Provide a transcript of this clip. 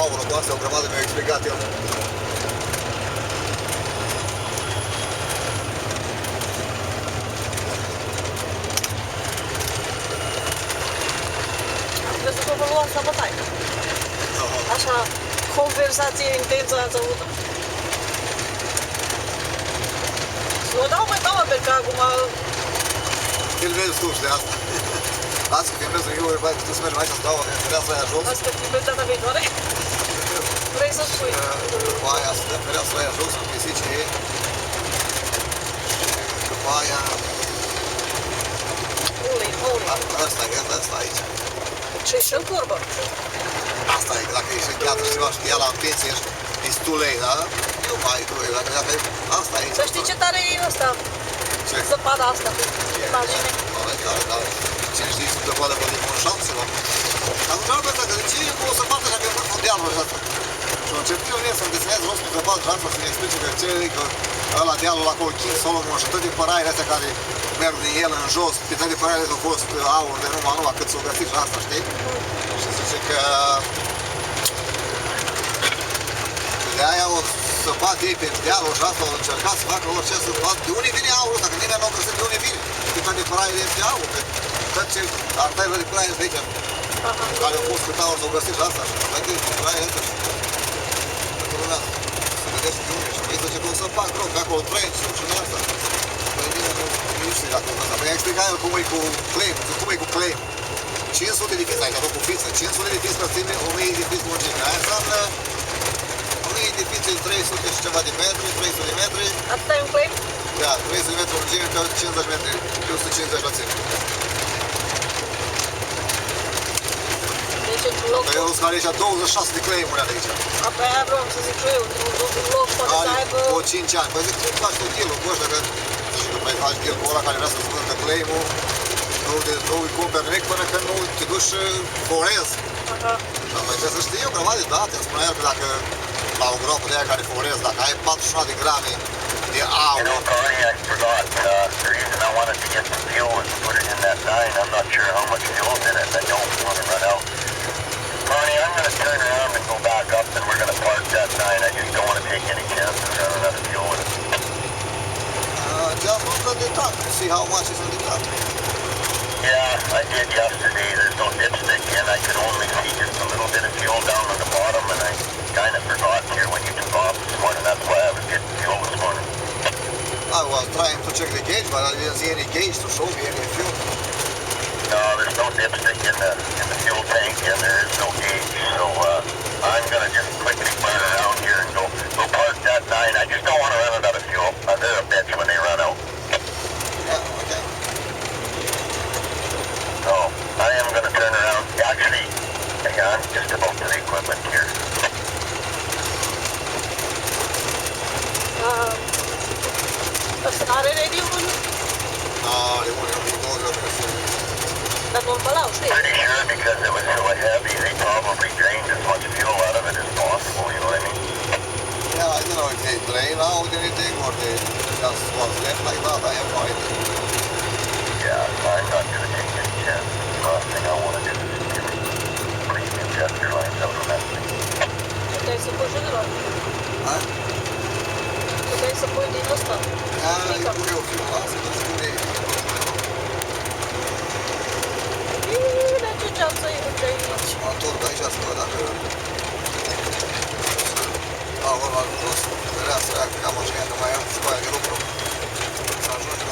aurul cu astea, o grămadă mi-a explicat el. Am crezut că vă luați la bătaie. Așa, conversație intensă ați avut. Nu dau mai dau pe că acum... Filmezi tu și de asta. Azi că filmez eu, băi, tu să mergem aici să dau fereastra aia jos. Asta filmezi data viitoare? Vrei să spui? După aia să dăm fereastra aia jos, cu pisicii ei. Și după aia... Ulei. Ăsta e gând, ăsta aici. Și și în curbă. Asta e, dacă ești în gheață și ceva și ia la împins, ești destulei, da? Nu mai tu, dacă e... Asta aici. Să știi ce tare e ăsta. Ce? Zăpada asta. Imagine. Da. Cine știe să zăpadă pe un șanță, mă? Dar nu pe asta, că de ce e cu o zăpadă așa pe dealul ăsta? Și a început eu să-mi desenez rostul zăpadă și asta să-mi explice că ce e, că ăla dealul acolo, King Solomon și toate păraiile astea care merg din el în jos, pe toate păraiile au fost aur de numai cât s-o găsit și asta, știi? Și zice că... De aia o săpat ei pe dealul și asta au încercat să facă orice săpat. De unde vine aurul ăsta? Că nimeni nu a găsit de unde vine. Pe toate păraiile este aur. Tot ce artaiile de păraiile de aici, care au fost cât aur s-au găsit și asta. Și toate păraiile astea. Toată lumea se gădește de unde. Și îi zice că o săpat rău, că acolo trăi și de asta. Păi nimeni nu știe dacă o asta. Păi i-a explicat el cum e cu claim. Cum e cu claim. 500 de fiți, aici nu cu fiță. 500 de fiți pățime, 1000 de fiți lungime. Aia înseamnă 1000 de fițe, 300 și ceva de metri, 300 de metri. Atâta e un claim? Da, 300 de metri lungime pe 50 metri, pe 150 la ține. Deci în loc... Că eu sunt aici 26 de claim-uri ale aici. Pe aia vreau să zic și eu, în loc poate să aibă... O 5 ani. Păi zic, cum faci tu deal-ul cu ăștia, că zici că mai faci deal cu ăla care vrea să-ți vândă claim-ul, nu-i cumperi nimic până când nu te duci forezi. Și atunci trebuie să știi eu grămadă de date. Îmi spunea el că dacă la o groapă de aia care forezi, dacă ai 41 de grame de aur... You know, Tony, I forgot. The reason I wanted to get some fuel was to put it in that 9. I'm not sure how much fuel's in it. I don't want to run out. Tony, I'm going to turn around and go back up and we're going to park that 9. I just don't want to take any chances running out of fuel with it. Just look at the tank and see how much is in the tank. Yeah, I did yesterday. There's no dipstick in. I could only see just a little bit of fuel down on the bottom, and I kind of forgot here when you took off this morning. That's why I was getting fuel this morning. I was trying to check the gauge, but I didn't see any gauge to show me any fuel. No, there's no dipstick in the fuel tank, and there is no gauge. So I'm gonna just quickly burn around here and go park that 9. I just don't want to run out of fuel. They're a bitch when they run out. Yeah, okay. So I am gonna turn around. Actually, hang on, just about to the equipment here. Ăsta are radio-ul? Are unul, 20 de minute. Dar nu-l bălau, știi? Pretty sure because it was so heavy, they probably drained as much fuel out of it as possible, you know what I mean? Yeah, I don't know if they drain out anything or they just was left like that. I have no idea. Yeah, I'm not going to take any chances. The last thing I want to do is get premium tester lines out on that thing. Puteai să pui și de la... Huh? Puteai să pui din ăsta. Yeah, you put your fuel, that's good. Bine, ce geață e de aici? Mă întorc aici să văd dacă... Da, vorba, vreau să fereastra aia, că am mașina, că mai am scoaia de lucru. Să ajungem